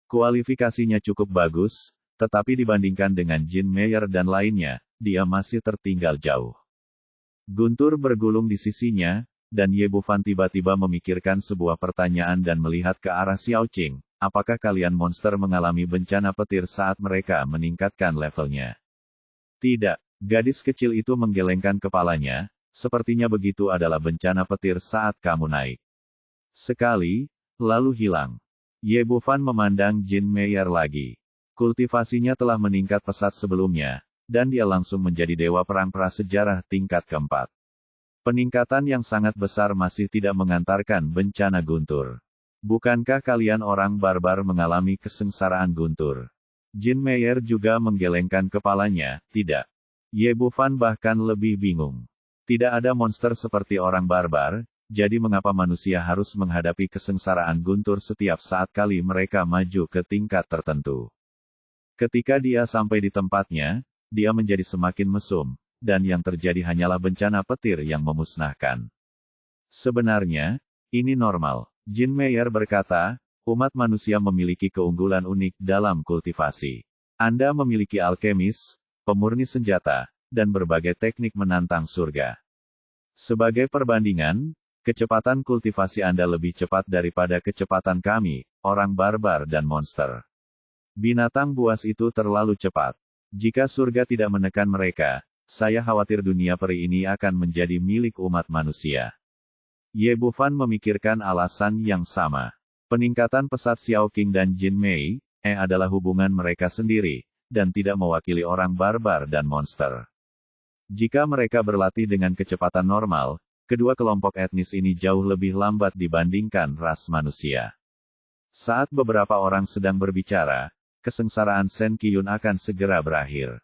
Kualifikasinya cukup bagus, tetapi dibandingkan dengan Jin Meyer dan lainnya, dia masih tertinggal jauh. Guntur bergulung di sisinya, dan Ye Bufan tiba-tiba memikirkan sebuah pertanyaan dan melihat ke arah Xiao Qing. Apakah kalian monster mengalami bencana petir saat mereka meningkatkan levelnya? Tidak, gadis kecil itu menggelengkan kepalanya, sepertinya begitu adalah bencana petir saat kamu naik. Sekali, lalu hilang. Ye Bufan memandang Jin Meyer lagi. Kultivasinya telah meningkat pesat sebelumnya, dan dia langsung menjadi dewa perang prasejarah tingkat keempat. Peningkatan yang sangat besar masih tidak mengantarkan bencana guntur. Bukankah kalian orang barbar mengalami kesengsaraan guntur? Jin Meyer juga menggelengkan kepalanya, tidak. Ye Bufan bahkan lebih bingung. Tidak ada monster seperti orang barbar, jadi mengapa manusia harus menghadapi kesengsaraan guntur setiap saat kali mereka maju ke tingkat tertentu? Ketika dia sampai di tempatnya, dia menjadi semakin mesum, dan yang terjadi hanyalah bencana petir yang memusnahkan. Sebenarnya, ini normal. Jin Meyer berkata, umat manusia memiliki keunggulan unik dalam kultivasi. Anda memiliki alkemis, pemurni senjata, dan berbagai teknik menantang surga. Sebagai perbandingan, kecepatan kultivasi Anda lebih cepat daripada kecepatan kami, orang barbar dan monster. Binatang buas itu terlalu cepat. Jika surga tidak menekan mereka, saya khawatir dunia peri ini akan menjadi milik umat manusia. Ye Bufan memikirkan alasan yang sama. Peningkatan pesat Xiao Qing dan Jin Mei adalah hubungan mereka sendiri, dan tidak mewakili orang barbar dan monster. Jika mereka berlatih dengan kecepatan normal, Kedua kelompok etnis ini jauh lebih lambat dibandingkan ras manusia. Saat beberapa orang sedang berbicara, kesengsaraan Sen Qiyun akan segera berakhir.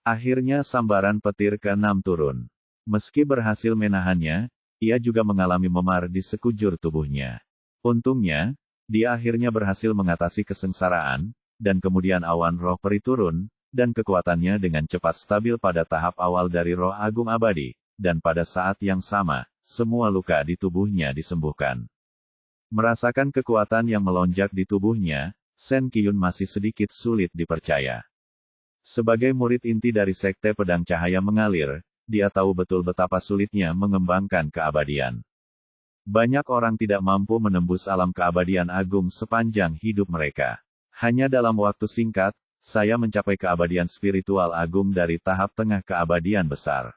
Akhirnya sambaran petir ke-6 turun. Meski berhasil menahannya, ia juga mengalami memar di sekujur tubuhnya. Untungnya, dia akhirnya berhasil mengatasi kesengsaraan, dan kemudian awan roh peri turun, dan kekuatannya dengan cepat stabil pada tahap awal dari roh agung abadi, dan pada saat yang sama, semua luka di tubuhnya disembuhkan. Merasakan kekuatan yang melonjak di tubuhnya, Sen Qiyun masih sedikit sulit dipercaya. Sebagai murid inti dari Sekte Pedang Cahaya Mengalir, dia tahu betul betapa sulitnya mengembangkan keabadian. Banyak orang tidak mampu menembus alam keabadian agung sepanjang hidup mereka. Hanya dalam waktu singkat, saya mencapai keabadian spiritual agung dari tahap tengah keabadian besar.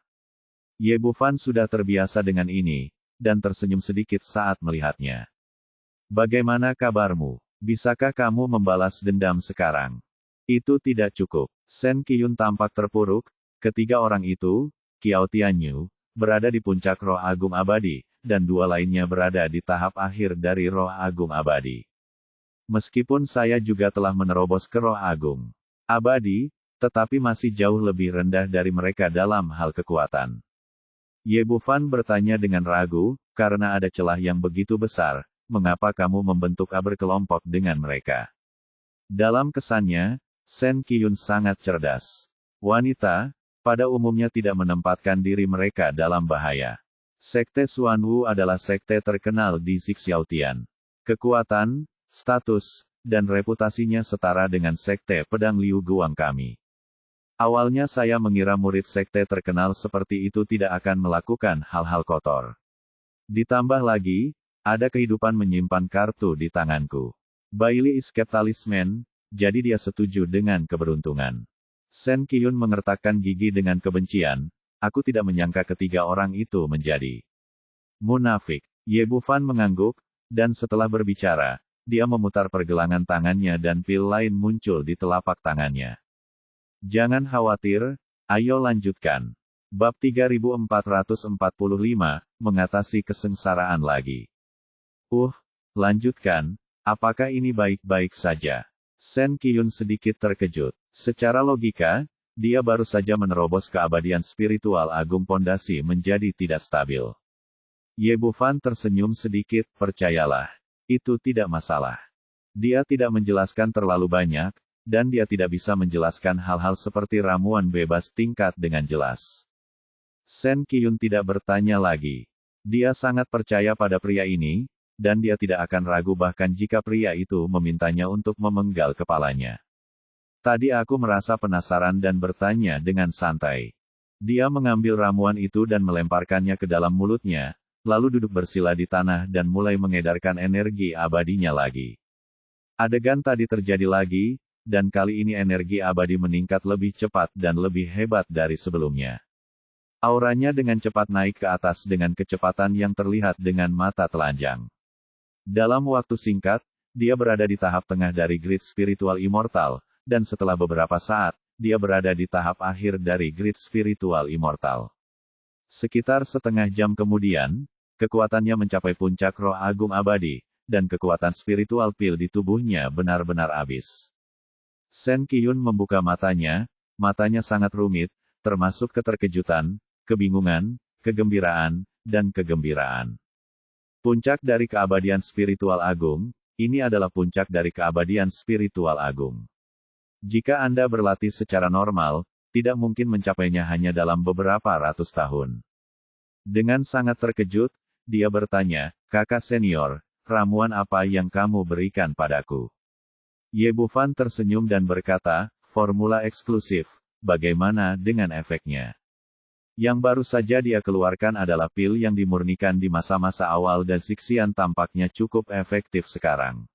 Ye Bufan sudah terbiasa dengan ini, dan tersenyum sedikit saat melihatnya. Bagaimana kabarmu? Bisakah kamu membalas dendam sekarang? Itu tidak cukup. Sen Qiyun tampak terpuruk. Ketiga orang itu, Qiao Tianyu, berada di puncak roh agung abadi, dan dua lainnya berada di tahap akhir dari roh agung abadi. Meskipun saya juga telah menerobos ke roh agung abadi, tetapi masih jauh lebih rendah dari mereka dalam hal kekuatan. Ye Bufan bertanya dengan ragu, karena ada celah yang begitu besar, mengapa kamu membentuk berkelompok dengan mereka? Dalam kesannya, Sen Qiyun sangat cerdas. Wanita, pada umumnya tidak menempatkan diri mereka dalam bahaya. Sekte Xuanwu adalah sekte terkenal di Xiaotian. Kekuatan, status, dan reputasinya setara dengan sekte pedang Liu Guang kami. Awalnya saya mengira murid sekte terkenal seperti itu tidak akan melakukan hal-hal kotor. Ditambah lagi, ada kehidupan menyimpan kartu di tanganku. Bailey escape talisman, jadi dia setuju dengan keberuntungan. Sen Qiyun mengertakkan gigi dengan kebencian, aku tidak menyangka ketiga orang itu menjadi munafik. Ye Bufan mengangguk, dan setelah berbicara, dia memutar pergelangan tangannya dan pil lain muncul di telapak tangannya. Jangan khawatir, ayo lanjutkan. Bab 3445, mengatasi kesengsaraan lagi. Lanjutkan, apakah ini baik-baik saja? Sen Qiyun sedikit terkejut. Secara logika, dia baru saja menerobos keabadian spiritual agung pondasi menjadi tidak stabil. Ye Bufan tersenyum sedikit, percayalah. Itu tidak masalah. Dia tidak menjelaskan terlalu banyak, dan dia tidak bisa menjelaskan hal-hal seperti ramuan bebas tingkat dengan jelas. Sen Qiyun tidak bertanya lagi. Dia sangat percaya pada pria ini, dan dia tidak akan ragu bahkan jika pria itu memintanya untuk memenggal kepalanya. Tadi aku merasa penasaran dan bertanya dengan santai. Dia mengambil ramuan itu dan melemparkannya ke dalam mulutnya, lalu duduk bersila di tanah dan mulai mengedarkan energi abadinya lagi. Adegan tadi terjadi lagi, dan kali ini energi abadi meningkat lebih cepat dan lebih hebat dari sebelumnya. Auranya dengan cepat naik ke atas dengan kecepatan yang terlihat dengan mata telanjang. Dalam waktu singkat, dia berada di tahap tengah dari grid spiritual immortal, dan setelah beberapa saat, dia berada di tahap akhir dari grid spiritual immortal. Sekitar setengah jam kemudian, kekuatannya mencapai puncak roh agung abadi, dan kekuatan spiritual pil di tubuhnya benar-benar habis. Sen Qiyun membuka matanya sangat rumit, termasuk keterkejutan, kebingungan, kegembiraan, dan kegembiraan. Puncak dari keabadian spiritual agung, ini adalah puncak dari keabadian spiritual agung. Jika Anda berlatih secara normal, tidak mungkin mencapainya hanya dalam beberapa ratus tahun. Dengan sangat terkejut, dia bertanya, kakak senior, ramuan apa yang kamu berikan padaku? Ye Bufan tersenyum dan berkata, formula eksklusif, bagaimana dengan efeknya? Yang baru saja dia keluarkan adalah pil yang dimurnikan di masa-masa awal dan Sixian tampaknya cukup efektif sekarang.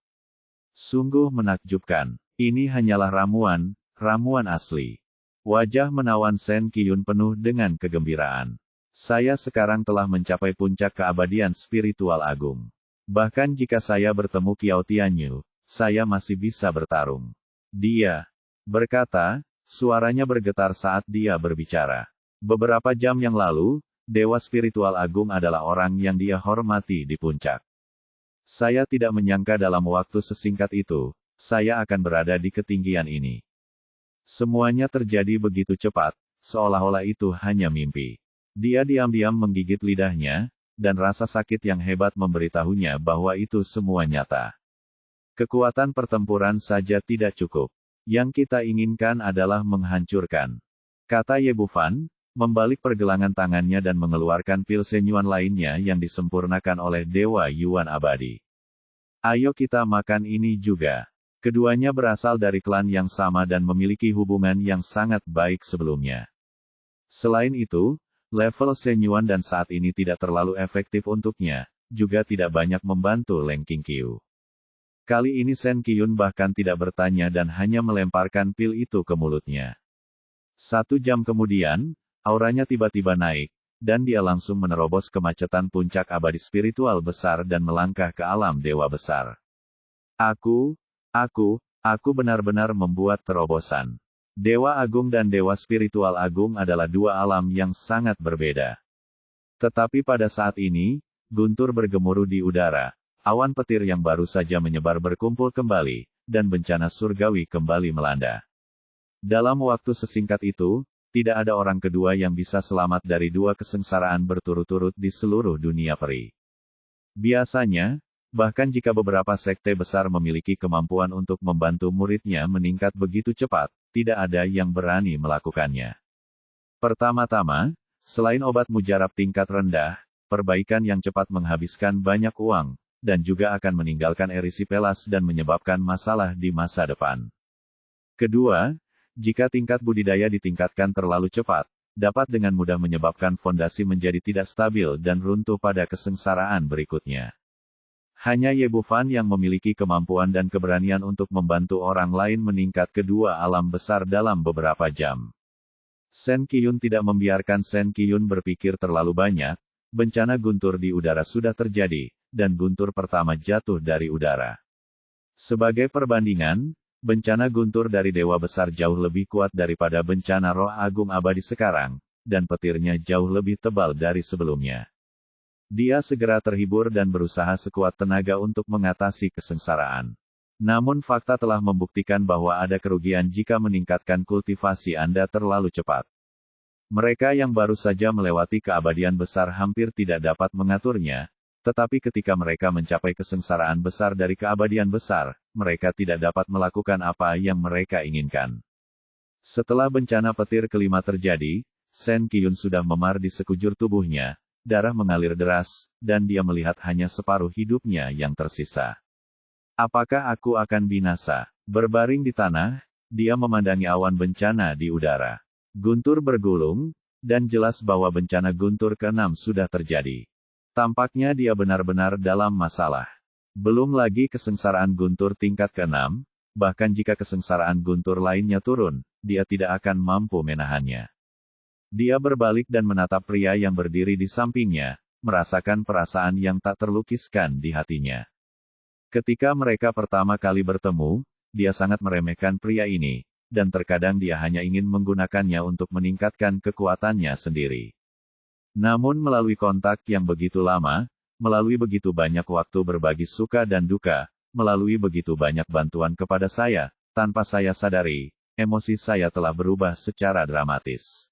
Sungguh menakjubkan. Ini hanyalah ramuan asli. Wajah menawan Sen Qiyun penuh dengan kegembiraan. Saya sekarang telah mencapai puncak keabadian spiritual agung. Bahkan jika saya bertemu Qiao Tianyu, saya masih bisa bertarung. Dia berkata, suaranya bergetar saat dia berbicara. Beberapa jam yang lalu, Dewa Spiritual Agung adalah orang yang dia hormati di puncak. Saya tidak menyangka dalam waktu sesingkat itu, saya akan berada di ketinggian ini. Semuanya terjadi begitu cepat, seolah-olah itu hanya mimpi. Dia diam-diam menggigit lidahnya, dan rasa sakit yang hebat memberitahunya bahwa itu semua nyata. Kekuatan pertempuran saja tidak cukup. Yang kita inginkan adalah menghancurkan, kata Ye Bufan, membalik pergelangan tangannya dan mengeluarkan pil senyuan lainnya yang disempurnakan oleh Dewa Yuan Abadi. Ayo kita makan ini juga. Keduanya berasal dari klan yang sama dan memiliki hubungan yang sangat baik sebelumnya. Selain itu, level senyuan dan saat ini tidak terlalu efektif untuknya, juga tidak banyak membantu Leng Qingqiu. Kali ini Shen Qiyun bahkan tidak bertanya dan hanya melemparkan pil itu ke mulutnya. 1 jam kemudian, auranya tiba-tiba naik, dan dia langsung menerobos kemacetan puncak abadi spiritual besar dan melangkah ke alam dewa besar. Aku benar-benar membuat terobosan. Dewa Agung dan Dewa Spiritual Agung adalah dua alam yang sangat berbeda. Tetapi pada saat ini, guntur bergemuruh di udara, awan petir yang baru saja menyebar berkumpul kembali, dan bencana surgawi kembali melanda. Dalam waktu sesingkat itu, tidak ada orang kedua yang bisa selamat dari dua kesengsaraan berturut-turut di seluruh dunia peri. Biasanya, bahkan jika beberapa sekte besar memiliki kemampuan untuk membantu muridnya meningkat begitu cepat, tidak ada yang berani melakukannya. Pertama-tama, selain obat mujarab tingkat rendah, perbaikan yang cepat menghabiskan banyak uang, dan juga akan meninggalkan erisipelas dan menyebabkan masalah di masa depan. Kedua, jika tingkat budidaya ditingkatkan terlalu cepat, dapat dengan mudah menyebabkan fondasi menjadi tidak stabil dan runtuh pada kesengsaraan berikutnya. Hanya Ye Bufan yang memiliki kemampuan dan keberanian untuk membantu orang lain meningkat ke dua alam besar dalam beberapa jam. Shen Qiyun tidak membiarkan Shen Qiyun berpikir terlalu banyak, bencana guntur di udara sudah terjadi, dan guntur pertama jatuh dari udara. Sebagai perbandingan, bencana guntur dari dewa besar jauh lebih kuat daripada bencana roh agung abadi sekarang, dan petirnya jauh lebih tebal dari sebelumnya. Dia segera terhibur dan berusaha sekuat tenaga untuk mengatasi kesengsaraan. Namun fakta telah membuktikan bahwa ada kerugian jika meningkatkan kultivasi Anda terlalu cepat. Mereka yang baru saja melewati keabadian besar hampir tidak dapat mengaturnya, tetapi ketika mereka mencapai kesengsaraan besar dari keabadian besar, mereka tidak dapat melakukan apa yang mereka inginkan. Setelah bencana petir kelima terjadi, Shen Qiyun sudah memar di sekujur tubuhnya, darah mengalir deras, dan dia melihat hanya separuh hidupnya yang tersisa. Apakah aku akan binasa? Berbaring di tanah, dia memandangi awan bencana di udara. Guntur bergulung, dan jelas bahwa bencana guntur ke-6 sudah terjadi. Tampaknya dia benar-benar dalam masalah. Belum lagi kesengsaraan guntur tingkat ke-6, bahkan jika kesengsaraan guntur lainnya turun, dia tidak akan mampu menahannya. Dia berbalik dan menatap pria yang berdiri di sampingnya, merasakan perasaan yang tak terlukiskan di hatinya. Ketika mereka pertama kali bertemu, dia sangat meremehkan pria ini, dan terkadang dia hanya ingin menggunakannya untuk meningkatkan kekuatannya sendiri. Namun melalui kontak yang begitu lama, melalui begitu banyak waktu berbagi suka dan duka, melalui begitu banyak bantuan kepada saya, tanpa saya sadari, emosi saya telah berubah secara dramatis.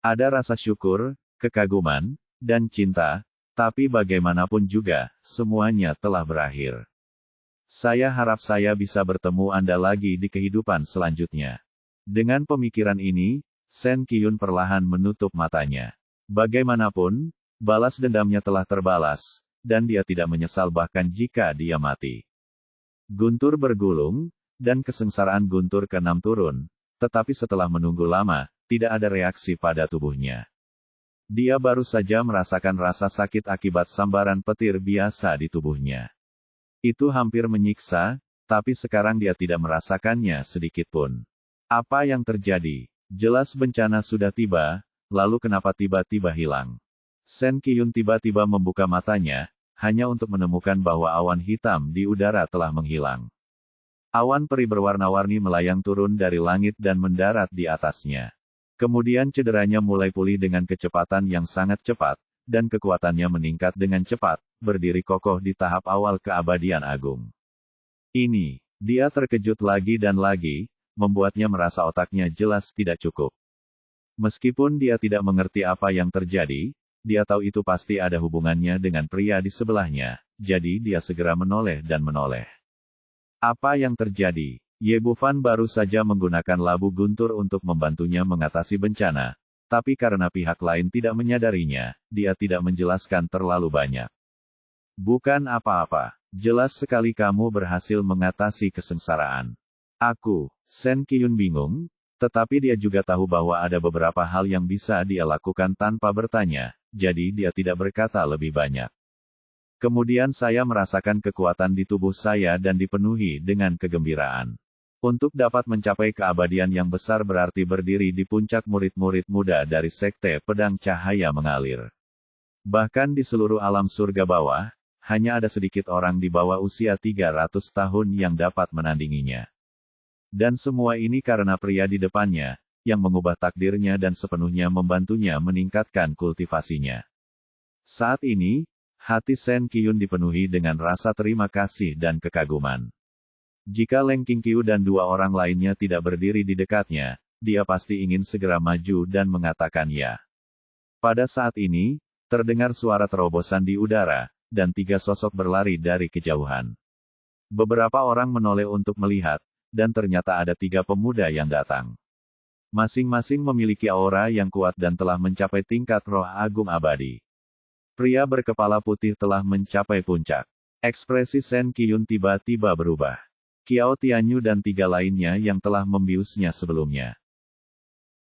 Ada rasa syukur, kekaguman, dan cinta, tapi bagaimanapun juga, semuanya telah berakhir. Saya harap saya bisa bertemu Anda lagi di kehidupan selanjutnya. Dengan pemikiran ini, Shen Qiyun perlahan menutup matanya. Bagaimanapun, balas dendamnya telah terbalas, dan dia tidak menyesal bahkan jika dia mati. Guntur bergulung, dan kesengsaraan guntur ke-6 turun, tetapi setelah menunggu lama, tidak ada reaksi pada tubuhnya. Dia baru saja merasakan rasa sakit akibat sambaran petir biasa di tubuhnya. Itu hampir menyiksa, tapi sekarang dia tidak merasakannya sedikitpun. Apa yang terjadi? Jelas bencana sudah tiba. Lalu kenapa tiba-tiba hilang? Shen Qiyun tiba-tiba membuka matanya, hanya untuk menemukan bahwa awan hitam di udara telah menghilang. Awan peri berwarna-warni melayang turun dari langit dan mendarat di atasnya. Kemudian cederanya mulai pulih dengan kecepatan yang sangat cepat, dan kekuatannya meningkat dengan cepat, berdiri kokoh di tahap awal keabadian agung. Ini, dia terkejut lagi dan lagi, membuatnya merasa otaknya jelas tidak cukup. Meskipun dia tidak mengerti apa yang terjadi, dia tahu itu pasti ada hubungannya dengan pria di sebelahnya, jadi dia segera menoleh dan menoleh. Apa yang terjadi? Ye Bufan baru saja menggunakan labu guntur untuk membantunya mengatasi bencana, tapi karena pihak lain tidak menyadarinya, dia tidak menjelaskan terlalu banyak. Bukan apa-apa, jelas sekali kamu berhasil mengatasi kesengsaraan. Aku, Sen Qiyun bingung, tetapi dia juga tahu bahwa ada beberapa hal yang bisa dia lakukan tanpa bertanya, jadi dia tidak berkata lebih banyak. Kemudian saya merasakan kekuatan di tubuh saya dan dipenuhi dengan kegembiraan. Untuk dapat mencapai keabadian yang besar berarti berdiri di puncak murid-murid muda dari Sekte Pedang Cahaya Mengalir. Bahkan di seluruh alam surga bawah, hanya ada sedikit orang di bawah usia 300 tahun yang dapat menandinginya. Dan semua ini karena pria di depannya, yang mengubah takdirnya dan sepenuhnya membantunya meningkatkan kultivasinya. Saat ini, hati Sen Qiyun dipenuhi dengan rasa terima kasih dan kekaguman. Jika Leng Qingqiu dan dua orang lainnya tidak berdiri di dekatnya, dia pasti ingin segera maju dan mengatakan ya. Pada saat ini, terdengar suara terobosan di udara, dan tiga sosok berlari dari kejauhan. Beberapa orang menoleh untuk melihat, dan ternyata ada tiga pemuda yang datang. Masing-masing memiliki aura yang kuat dan telah mencapai tingkat roh agung abadi. Pria berkepala putih telah mencapai puncak. Ekspresi Sen Qiyun tiba-tiba berubah. Qiao Tianyu dan tiga lainnya yang telah membiusnya sebelumnya.